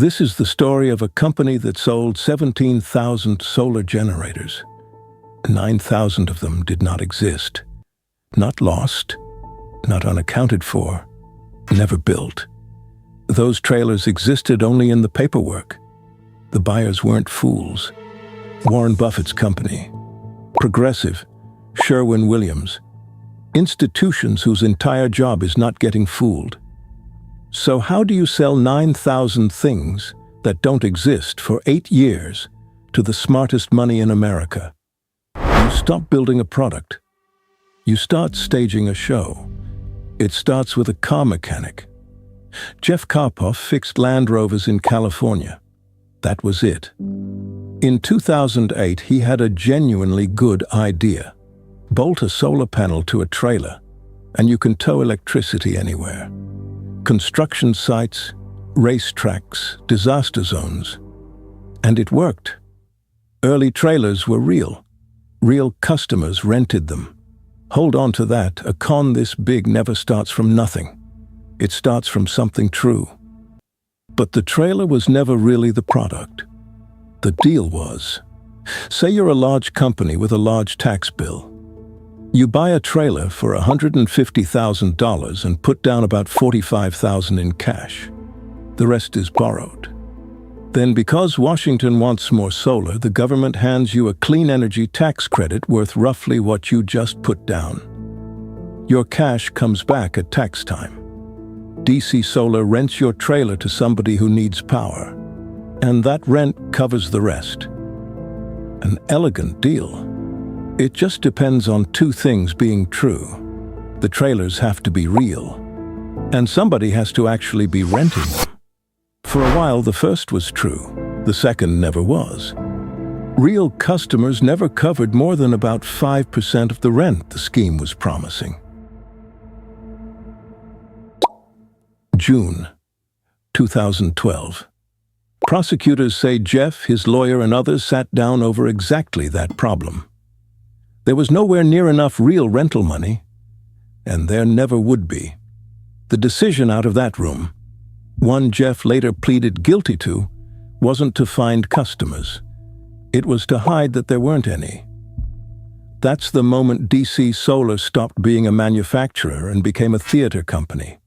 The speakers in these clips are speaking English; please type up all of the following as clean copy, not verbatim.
This is the story of a company that sold 17,000 solar generators. 9,000 of them did not exist. Not lost, not unaccounted for, never built. Those trailers existed only in the paperwork. The buyers weren't fools. Warren Buffett's company, Progressive, Sherwin-Williams, institutions whose entire job is not getting fooled. So how do you sell 9,000 things that don't exist for 8 years to the smartest money in America? You stop building a product. You start staging a show. It starts with a car mechanic. Jeff Carpoff fixed Land Rovers in California. That was it. In 2008, he had a genuinely good idea. Bolt a solar panel to a trailer, and you can tow electricity anywhere. Construction sites, racetracks, disaster zones. And it worked. Early trailers were real. Real customers rented them. Hold on to that. A con this big never starts from nothing. It starts from something true. But the trailer was never really the product. The deal was, say you're a large company with a large tax bill. You buy a trailer for $150,000 and put down about $45,000 in cash. The rest is borrowed. Then, because Washington wants more solar, the government hands you a clean energy tax credit worth roughly what you just put down. Your cash comes back at tax time. DC Solar rents your trailer to somebody who needs power, and that rent covers the rest. An elegant deal. It just depends on two things being true. The trailers have to be real, and somebody has to actually be renting them. For a while, the first was true. The second never was. Real customers never covered more than about 5% of the rent the scheme was promising. June 2012. Prosecutors say Jeff, his lawyer, and others sat down over exactly that problem. There was nowhere near enough real rental money, and there never would be. The decision out of that room, one Jeff later pleaded guilty to, wasn't to find customers. It was to hide that there weren't any. That's the moment DC Solar stopped being a manufacturer and became a theater company.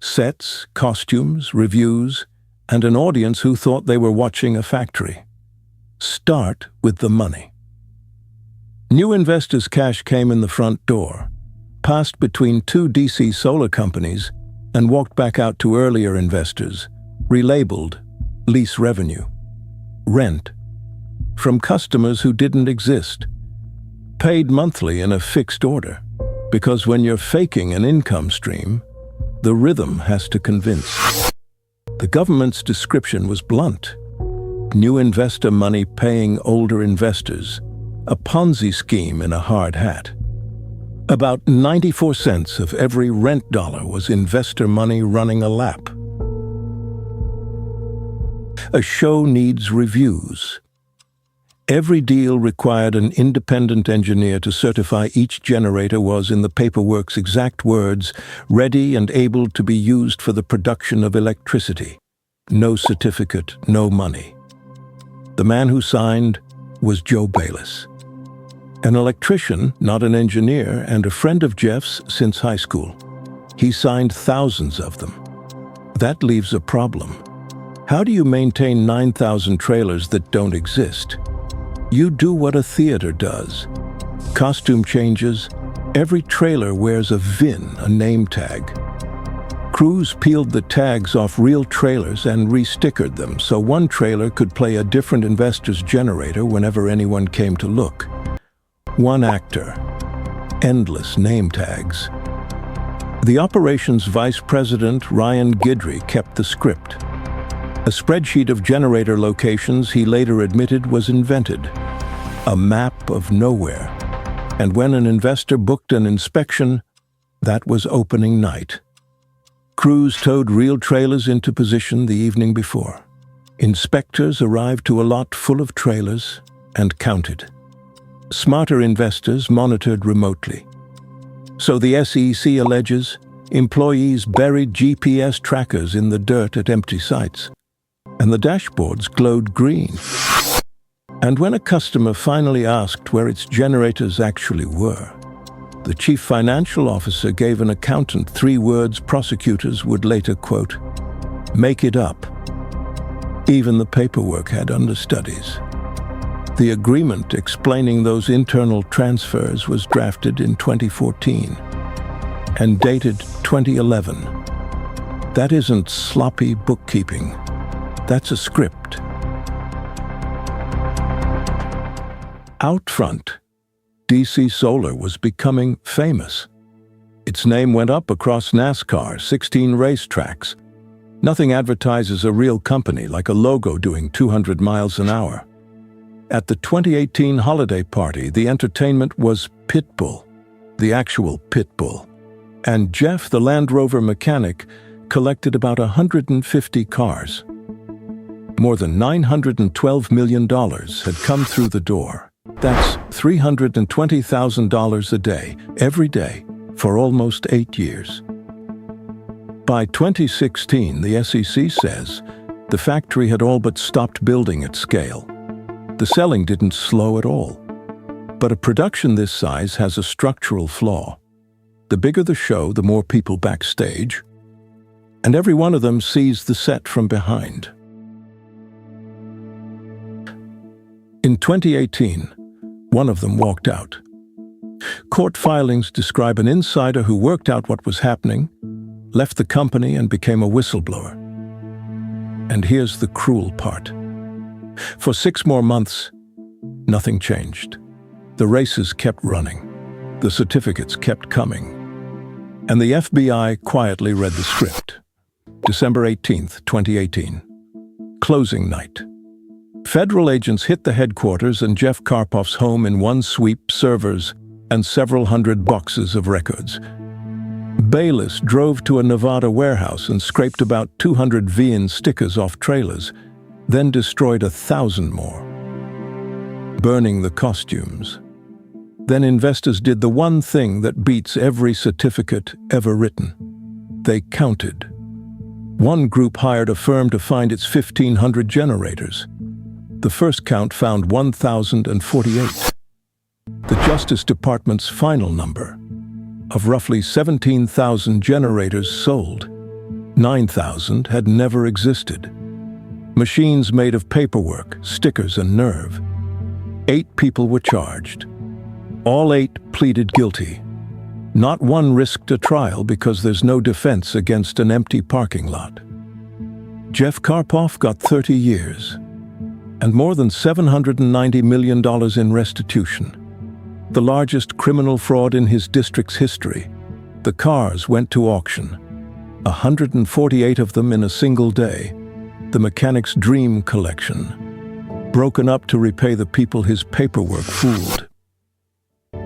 Sets, costumes, reviews, and an audience who thought they were watching a factory. Start with the money. New investors' cash came in the front door, passed between two DC Solar companies, and walked back out to earlier investors, relabeled lease revenue, rent, from customers who didn't exist, paid monthly in a fixed order, because when you're faking an income stream, the rhythm has to convince. The government's description was blunt. New investor money paying older investors, a Ponzi scheme in a hard hat. About 94 cents of every rent dollar was investor money running a lap. A show needs reviews. Every deal required an independent engineer to certify each generator was, in the paperwork's exact words, ready and able to be used for the production of electricity. No certificate, no money. The man who signed was Joe Bayless. An electrician, not an engineer, and a friend of Jeff's since high school. He signed thousands of them. That leaves a problem. How do you maintain 9,000 trailers that don't exist? You do what a theater does. Costume changes. Every trailer wears a VIN, a name tag. Crews peeled the tags off real trailers and re-stickered them so one trailer could play a different investor's generator whenever anyone came to look. One actor. Endless name tags. The operations vice president, Ryan Guidry, kept the script. A spreadsheet of generator locations he later admitted was invented. A map of nowhere. And when an investor booked an inspection, that was opening night. Crews towed real trailers into position the evening before. Inspectors arrived to a lot full of trailers and counted. Smarter investors monitored remotely. So the SEC alleges employees buried GPS trackers in the dirt at empty sites. and the dashboards glowed green. And when a customer finally asked where its generators actually were, the chief financial officer gave an accountant 3 words prosecutors would later quote, "Make it up." Even the paperwork had understudies. The agreement explaining those internal transfers was drafted in 2014 and dated 2011. That isn't sloppy bookkeeping. That's a script. Out front, DC Solar was becoming famous. Its name went up across NASCAR, 16 racetracks. Nothing advertises a real company like a logo doing 200 miles an hour. At the 2018 holiday party, the entertainment was Pitbull, the actual Pitbull. And Jeff, the Land Rover mechanic, collected about 150 cars. More than $912 million had come through the door. That's $320,000 a day, every day, for almost 8 years. By 2016, the SEC says the factory had all but stopped building at scale. The selling didn't slow at all. But a production this size has a structural flaw. The bigger the show, the more people backstage, and every one of them sees the set from behind. In 2018, one of them walked out. Court filings describe an insider who worked out what was happening, left the company and became a whistleblower. And here's the cruel part. For 6 more months, nothing changed. The races kept running. The certificates kept coming. And the FBI quietly read the script. December 18th, 2018. Closing night. Federal agents hit the headquarters and Jeff Carpoff's home in one sweep, servers and several hundred boxes of records. Bayless drove to a Nevada warehouse and scraped about 200 VIN stickers off trailers, then destroyed 1,000 more, burning the costumes. Then investors did the one thing that beats every certificate ever written. They counted. One group hired a firm to find its 1,500 generators. The first count found 1,048. The Justice Department's final number, of roughly 17,000 generators sold, 9,000 had never existed. Machines made of paperwork, stickers, and nerve. 8 people were charged. All 8 pleaded guilty. Not one risked a trial because there's no defense against an empty parking lot. Jeff Carpoff got 30 years. And more than $790 million in restitution. The largest criminal fraud in his district's history. The cars went to auction. 148 of them in a single day. The mechanic's dream collection. Broken up to repay the people his paperwork fooled.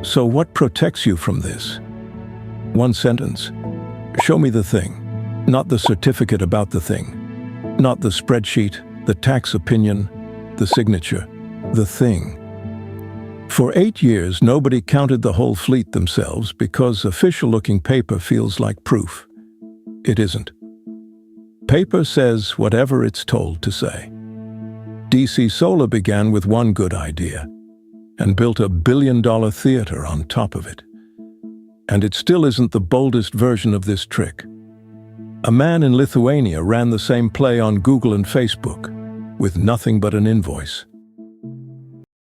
So what protects you from this? One sentence. Show me the thing. Not the certificate about the thing. Not the spreadsheet, the tax opinion, the signature, the thing. For 8 years, nobody counted the whole fleet themselves because official-looking paper feels like proof. It isn't. Paper says whatever it's told to say. DC Solar began with one good idea and built a billion-dollar theater on top of it. And it still isn't the boldest version of this trick. A man in Lithuania ran the same play on Google and Facebook, with nothing but an invoice.